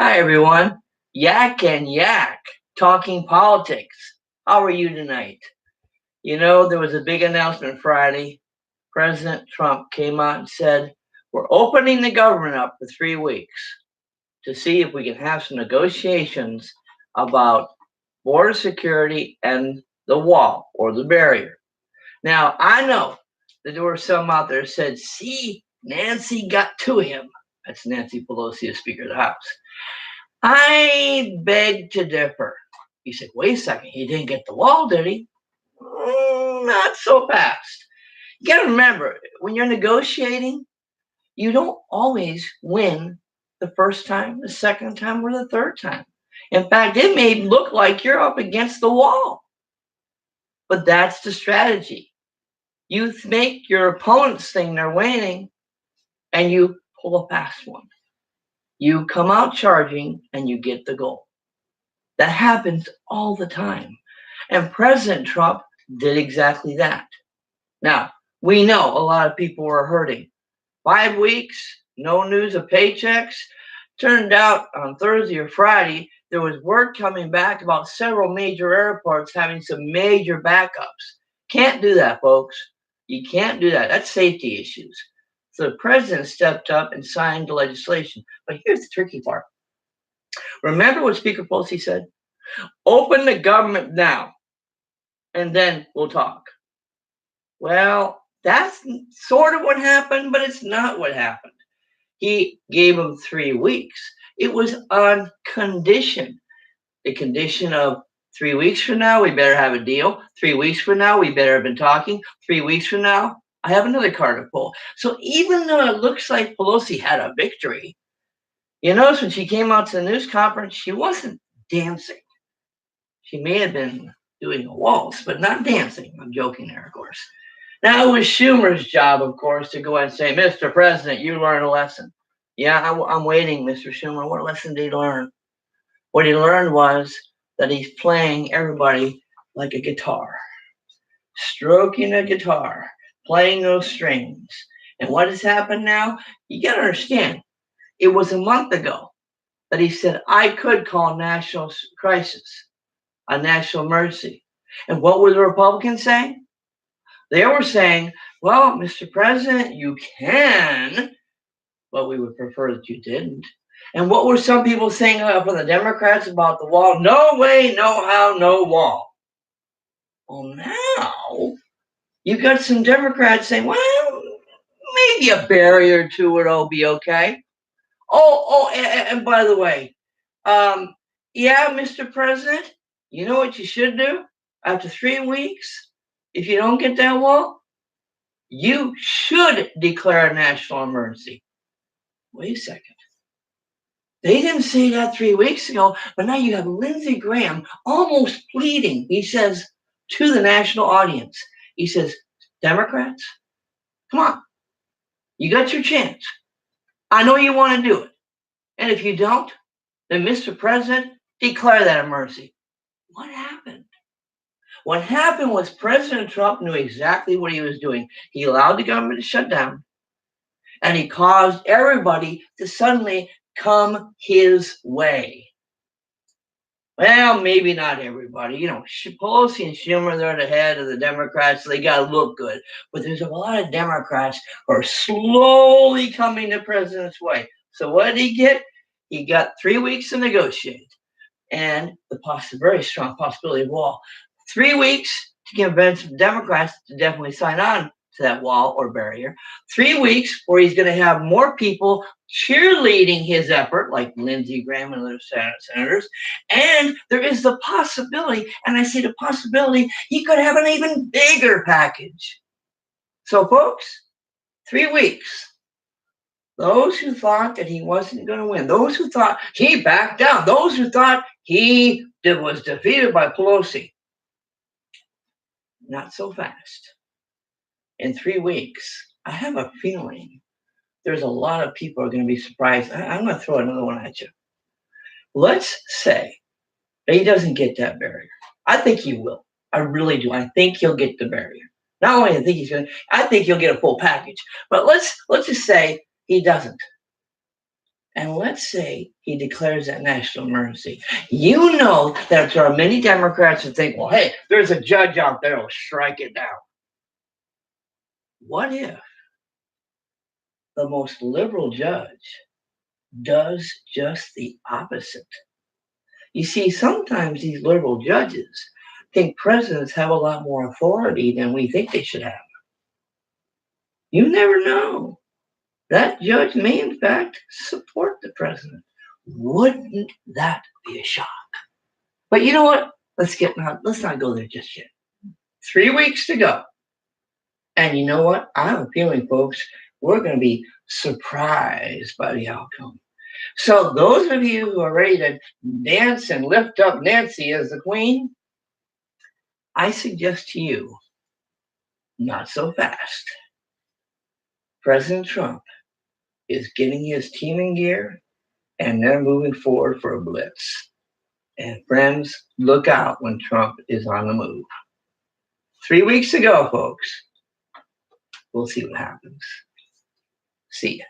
Hi, everyone. Yak and Yak, talking politics. How are you tonight? You know, there was a big announcement Friday. President Trump came out and said, we're opening the government up for 3 weeks to see if we can have some negotiations about border security and the wall or the barrier. Now, I know that there were some out there said, see, Nancy got to him. That's Nancy Pelosi, the Speaker of the House. I beg to differ. He said, wait a second, he didn't get the wall, did he? Not so fast. You got to remember, when you're negotiating, you don't always win the first time, the second time, or the third time. In fact, it may look like you're up against the wall, but that's the strategy. You make your opponents think they're winning, and you pull a fast one. You come out charging, and you get the goal. That happens all the time. And President Trump did exactly that. Now, we know a lot of people were hurting. 5 weeks, no news of paychecks. Turned out on Thursday or Friday, there was word coming back about several major airports having some major backups. Can't do that, folks. You can't do that. That's safety issues. So the president stepped up and signed the legislation. But here's the tricky part. Remember what Speaker Pelosi said? Open the government now, and then we'll talk. Well, that's sort of what happened, but it's not what happened. He gave them 3 weeks. It was on condition. The condition of 3 weeks from now, we better have a deal. 3 weeks from now, we better have been talking. 3 weeks from now, I have another card to pull. So even though it looks like Pelosi had a victory, you notice when she came out to the news conference, she wasn't dancing. She may have been doing a waltz, but not dancing. I'm joking there, of course. Now, it was Schumer's job, of course, to go and say, Mr. President, you learned a lesson. Yeah, I'm waiting, Mr. Schumer. What lesson did he learn? What he learned was that he's playing everybody like a guitar, stroking a guitar, playing those strings. And what has happened now? You got to understand, it was a month ago that he said, I could call national crisis, a national emergency. And what were the Republicans saying? They were saying, well, Mr. President, you can, but we would prefer that you didn't. And what were some people saying from the Democrats about the wall? No way, no how, no wall. Well, now you've got some Democrats saying, well, maybe a barrier to it will be okay. And by the way, yeah, Mr. President, you know what you should do after 3 weeks? If you don't get that wall, you should declare a national emergency. Wait a second. They didn't say that 3 weeks ago, but now you have Lindsey Graham almost pleading. He says to the national audience, he says, Democrats, come on. You got your chance. I know you want to do it. And if you don't, then Mr. President, declare that emergency. What happened? What happened was President Trump knew exactly what he was doing. He allowed the government to shut down, and he caused everybody to suddenly come his way. Well, maybe not everybody. You know, Pelosi and Schumer, they're the head of the Democrats, so they got to look good. But there's a lot of Democrats who are slowly coming the president's way. So what did he get? He got 3 weeks to negotiate, and the very strong possibility of wall. 3 weeks to convince Democrats to definitely sign on to that wall or barrier. 3 weeks where he's going to have more people cheerleading his effort, like Lindsey Graham and other senators. And there is the possibility, and I say the possibility, he could have an even bigger package. So, folks, 3 weeks. Those who thought that he wasn't going to win, those who thought he backed down, those who thought he was defeated by Pelosi, not so fast. In 3 weeks, I have a feeling there's a lot of people are going to be surprised. I'm going to throw another one at you. Let's say that he doesn't get that barrier. I think he will. I really do. I think he'll get the barrier. Not only I think he's going to, I think he'll get a full package. But let's just say he doesn't. and let's say he declares that national emergency. You know that there are many Democrats who think, well, hey, there's a judge out there who'll strike it down. What if the most liberal judge does just the opposite? You see, sometimes these liberal judges think presidents have a lot more authority than we think they should have. You never know. That judge may, in fact, support the president. Wouldn't that be a shock? But you know what? Let's not go there just yet. 3 weeks to go. And you know what? I have a feeling, folks, we're going to be surprised by the outcome. So those of you who are ready to dance and lift up Nancy as the queen, I suggest to you, not so fast. President Trump is getting his team in gear, and they're moving forward for a blitz. And friends, look out when Trump is on the move. 3 weeks ago, folks. We'll see what happens. See ya.